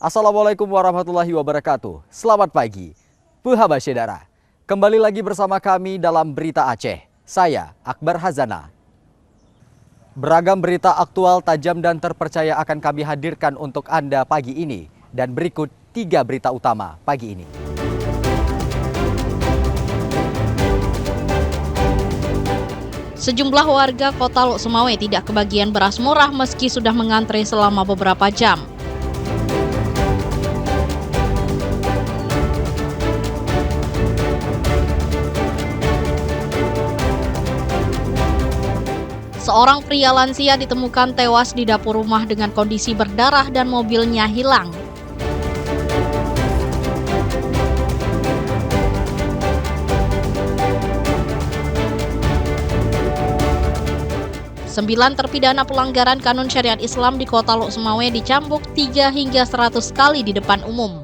Assalamualaikum warahmatullahi wabarakatuh. Selamat pagi, Puhaba Syedara. Kembali lagi bersama kami dalam Berita Aceh. Saya Akbar Hazana. Beragam berita aktual, tajam dan terpercaya akan kami hadirkan untuk Anda pagi ini. Dan berikut 3 berita utama pagi ini. Sejumlah warga Kota Lok Sumawe tidak kebagian beras murah meski sudah mengantre selama beberapa jam. Seorang pria lansia ditemukan tewas di dapur rumah dengan kondisi berdarah dan mobilnya hilang. Sembilan terpidana pelanggaran kanun syariat Islam di Kota Lok Sumawe dicambuk 3 hingga 100 kali di depan umum.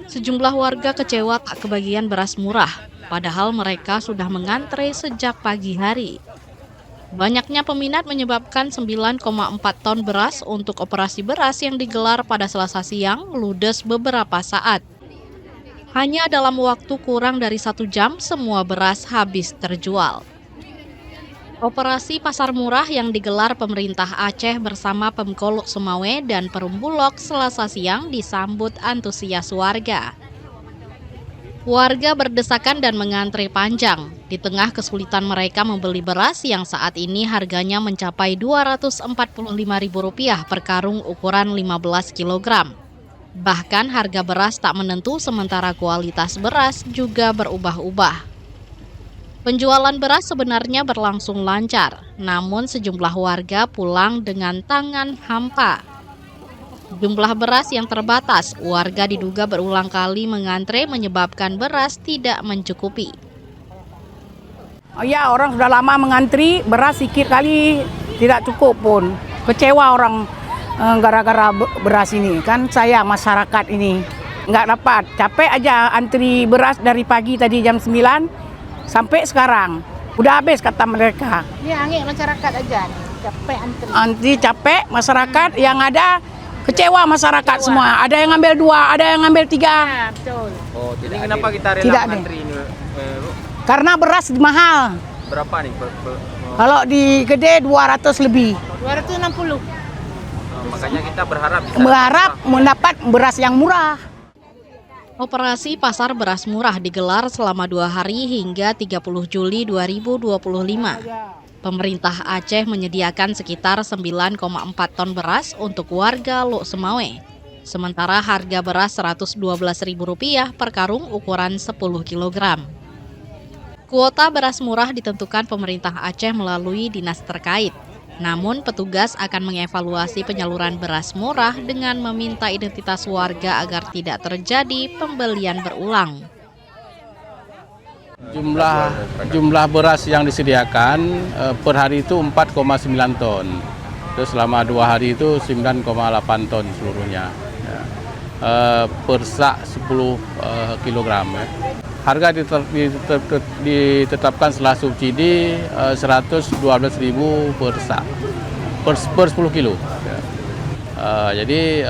Sejumlah warga kecewa tak kebagian beras murah, padahal mereka sudah mengantre sejak pagi hari. Banyaknya peminat menyebabkan 9,4 ton beras untuk operasi beras yang digelar pada Selasa siang ludes beberapa saat. Hanya dalam waktu kurang dari 1 jam, semua beras habis terjual. Operasi pasar murah yang digelar pemerintah Aceh bersama Pemko Lok Sumawe dan Perum Bulog Selasa siang disambut antusias warga. Warga berdesakan dan mengantre panjang di tengah kesulitan mereka membeli beras yang saat ini harganya mencapai Rp245.000 per karung ukuran 15 kg. Bahkan harga beras tak menentu sementara kualitas beras juga berubah-ubah. Penjualan beras sebenarnya berlangsung lancar, namun sejumlah warga pulang dengan tangan hampa. Jumlah beras yang terbatas, warga diduga berulang kali mengantre menyebabkan beras tidak mencukupi. Oh ya, orang sudah lama mengantri, beras sedikit kali tidak cukup pun. Kecewa orang gara-gara beras ini. Kan saya masyarakat ini nggak dapat, capek aja antri beras dari pagi tadi jam 9. Sampai sekarang, udah habis kata mereka. Ini angin masyarakat aja, capek antri. Antri capek masyarakat, yang ada kecewa masyarakat semua. Ada yang ngambil 2, ada yang ngambil 3. Nah, betul. Oh, jadi kenapa kita rela Tidak antri ini? Bu? Karena beras mahal. Berapa nih? Kalau di gede 200 lebih. 260. Makanya kita berharap bisa Mendapat beras yang murah. Operasi Pasar Beras Murah digelar selama 2 hari hingga 30 Juli 2025. Pemerintah Aceh menyediakan sekitar 9,4 ton beras untuk warga Lok Sumawe. Sementara harga beras Rp112.000 per karung ukuran 10 kg. Kuota beras murah ditentukan pemerintah Aceh melalui dinas terkait. Namun petugas akan mengevaluasi penyaluran beras murah dengan meminta identitas warga agar tidak terjadi pembelian berulang. Jumlah beras yang disediakan per hari itu 4,9 ton. Terus selama 2 hari itu 9,8 ton seluruhnya. Per sak 10 kg. Harga ditetapkan setelah subsidi Rp112.000 per sak, per 10 kilo. Jadi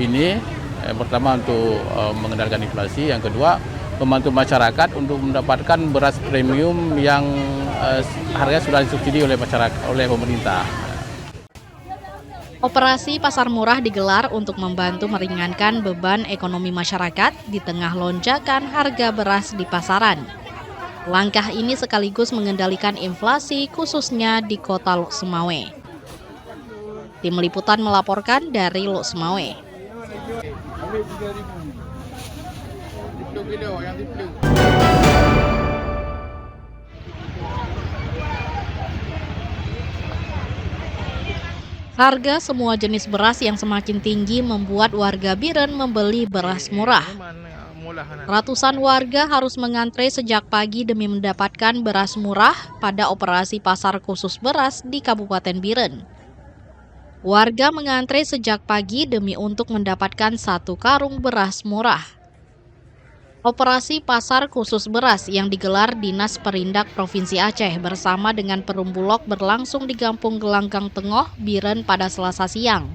ini yang pertama untuk mengendalikan inflasi, yang kedua membantu masyarakat untuk mendapatkan beras premium yang harganya sudah disubsidi oleh masyarakat, oleh pemerintah. Operasi Pasar Murah digelar untuk membantu meringankan beban ekonomi masyarakat di tengah lonjakan harga beras di pasaran. Langkah ini sekaligus mengendalikan inflasi khususnya di Kota Lok Sumawe. Tim Liputan melaporkan dari Lok Sumawe. Harga semua jenis beras yang semakin tinggi membuat warga Biren membeli beras murah. Ratusan warga harus mengantre sejak pagi demi mendapatkan beras murah pada operasi pasar khusus beras di Kabupaten Biren. Warga mengantre sejak pagi demi untuk mendapatkan 1 karung beras murah. Operasi pasar khusus beras yang digelar Dinas Perindak Provinsi Aceh bersama dengan Perum Bulog berlangsung di Kampung Gelanggang Tengoh, Biren pada Selasa siang.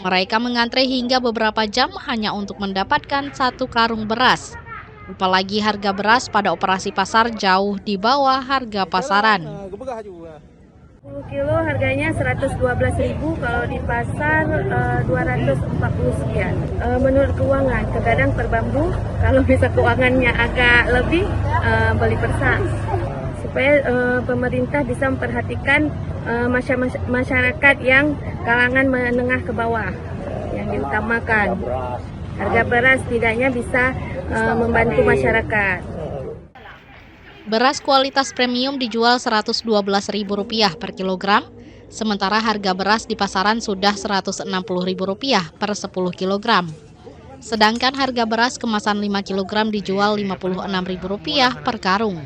Mereka mengantre hingga beberapa jam hanya untuk mendapatkan 1 karung beras. Apalagi harga beras pada operasi pasar jauh di bawah harga pasaran. 10 kilo harganya 112.000, kalau di pasar 240 sekian. Menurut keuangan, terkadang per bambu, kalau bisa keuangannya agak lebih, beli persak. Supaya pemerintah bisa memperhatikan masyarakat yang kalangan menengah ke bawah, yang diutamakan. Harga beras setidaknya bisa membantu masyarakat. Beras kualitas premium dijual Rp112.000 per kilogram, sementara harga beras di pasaran sudah Rp160.000 per 10 kilogram. Sedangkan harga beras kemasan 5 kilogram dijual Rp56.000 per karung.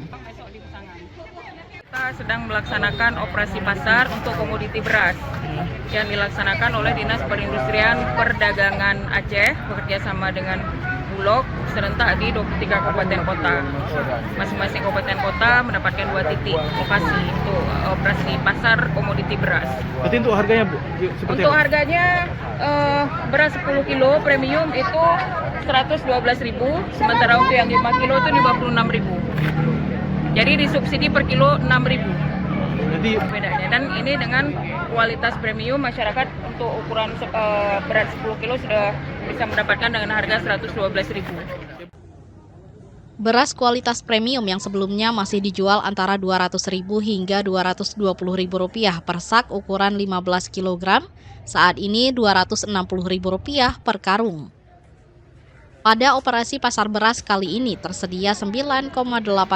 Kita sedang melaksanakan operasi pasar untuk komoditi beras yang dilaksanakan oleh Dinas Perindustrian Perdagangan Aceh bekerjasama dengan Bulog serentak di 23 kabupaten kota. Masing-masing kabupaten kota mendapatkan 2 titik lokasi untuk operasi pasar komoditi beras. Berarti untuk harganya Bu? Untuk harganya beras 10 kilo premium itu 112.000, sementara untuk yang 5 kilo itu 56.000. Jadi disubsidi per kilo 6.000. Jadi bedanya, dan ini dengan kualitas premium, masyarakat untuk ukuran berat 10 kilo sudah bisa mendapatkan dengan harga 112.000. Beras kualitas premium yang sebelumnya masih dijual antara Rp200.000 hingga Rp220.000 per sak ukuran 15 kg, saat ini Rp260.000 per karung. Pada operasi pasar beras kali ini tersedia 9,8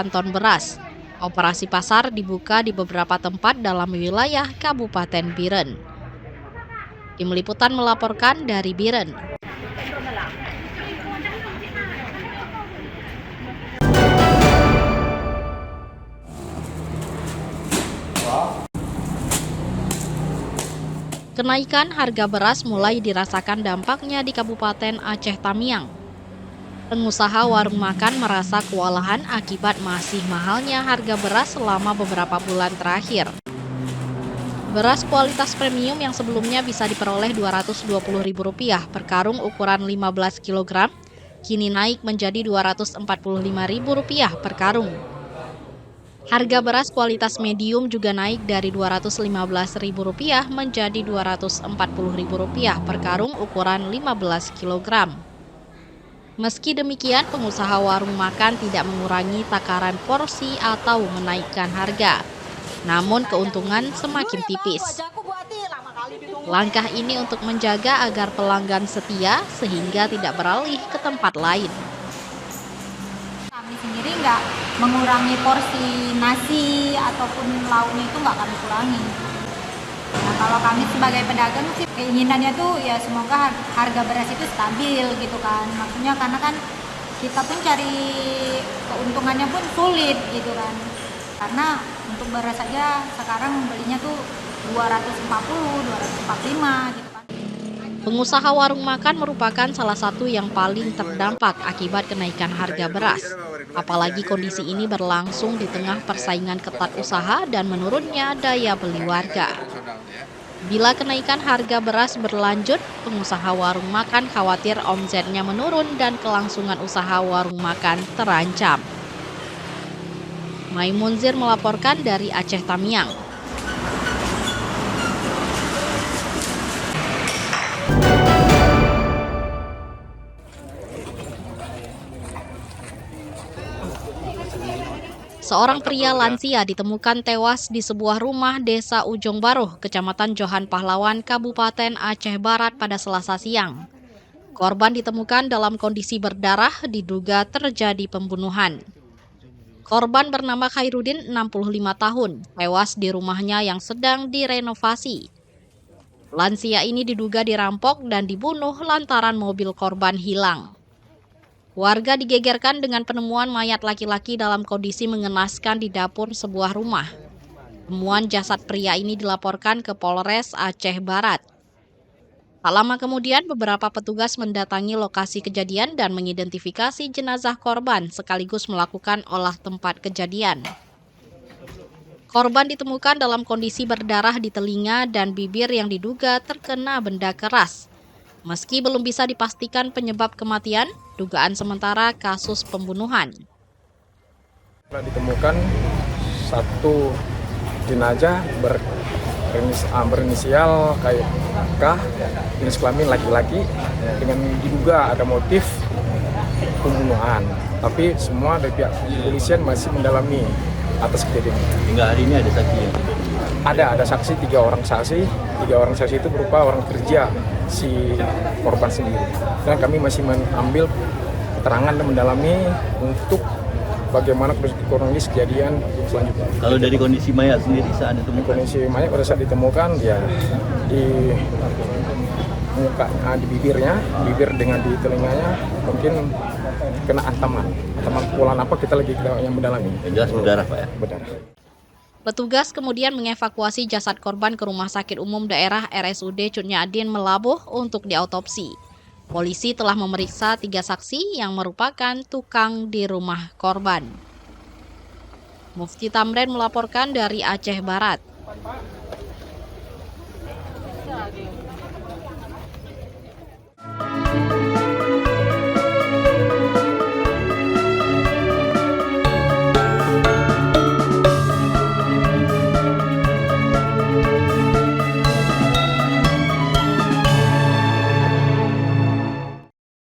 ton beras. Operasi pasar dibuka di beberapa tempat dalam wilayah Kabupaten Biren. Tim Liputan melaporkan dari Biren. Kenaikan harga beras mulai dirasakan dampaknya di Kabupaten Aceh Tamiang. Pengusaha warung makan merasa kewalahan akibat masih mahalnya harga beras selama beberapa bulan terakhir. Beras kualitas premium yang sebelumnya bisa diperoleh Rp220.000 per karung ukuran 15 kg, kini naik menjadi Rp245.000 per karung. Harga beras kualitas medium juga naik dari Rp215.000 menjadi Rp240.000 per karung ukuran 15 kg. Meski demikian, pengusaha warung makan tidak mengurangi takaran porsi atau menaikkan harga. Namun keuntungan semakin tipis. Langkah ini untuk menjaga agar pelanggan setia sehingga tidak beralih ke tempat lain. Kami sendiri nggak mengurangi porsi nasi ataupun lauknya, itu nggak kami kurangi. Nah, kalau kami sebagai pedagang sih keinginannya tuh ya semoga harga beras itu stabil gitu kan. Maksudnya karena kan kita pun cari keuntungannya pun sulit gitu kan. Karena untuk beras saja sekarang belinya tuh 240, 245 gitu kan. Pengusaha warung makan merupakan salah satu yang paling terdampak akibat kenaikan harga beras. Apalagi kondisi ini berlangsung di tengah persaingan ketat usaha dan menurunnya daya beli warga. Bila kenaikan harga beras berlanjut, pengusaha warung makan khawatir omsetnya menurun dan kelangsungan usaha warung makan terancam. Maimunzir melaporkan dari Aceh Tamiang. Seorang pria lansia ditemukan tewas di sebuah rumah desa Ujung Baruh, Kecamatan Johan Pahlawan, Kabupaten Aceh Barat pada Selasa siang. Korban ditemukan dalam kondisi berdarah, diduga terjadi pembunuhan. Korban bernama Khairuddin, 65 tahun, tewas di rumahnya yang sedang direnovasi. Lansia ini diduga dirampok dan dibunuh lantaran mobil korban hilang. Warga digegerkan dengan penemuan mayat laki-laki dalam kondisi mengenaskan di dapur sebuah rumah. Temuan jasad pria ini dilaporkan ke Polres Aceh Barat. Tak lama kemudian, beberapa petugas mendatangi lokasi kejadian dan mengidentifikasi jenazah korban sekaligus melakukan olah tempat kejadian. Korban ditemukan dalam kondisi berdarah di telinga dan bibir yang diduga terkena benda keras. Meski belum bisa dipastikan penyebab kematian, dugaan sementara kasus pembunuhan. Ditemukan satu jenazah berinisial K, jenis kelamin laki-laki, dengan diduga ada motif pembunuhan. Tapi semua dari pihak kepolisian masih mendalami atas kejadian ini. Hingga hari ini ada saksi ya? Ada saksi, 3 orang saksi. 3 orang saksi itu berupa orang kerja si korban sendiri. Dan kami masih mengambil keterangan dan mendalami untuk bagaimana kronologis kejadian selanjutnya. Kalau dari kondisi mayat sendiri saat ditemukan? Kondisi mayat pada saat ditemukan ya di muka, di bibirnya, bibir dengan di telinganya mungkin kena antaman pukulan apa kita lagi yang mendalami. Jelas berdarah Pak ya? Berdarah. Petugas kemudian mengevakuasi jasad korban ke Rumah Sakit Umum Daerah RSUD Cut Nyak Dien Melabuh untuk diautopsi. Polisi telah memeriksa 3 saksi yang merupakan tukang di rumah korban. Mufti Tamrin melaporkan dari Aceh Barat.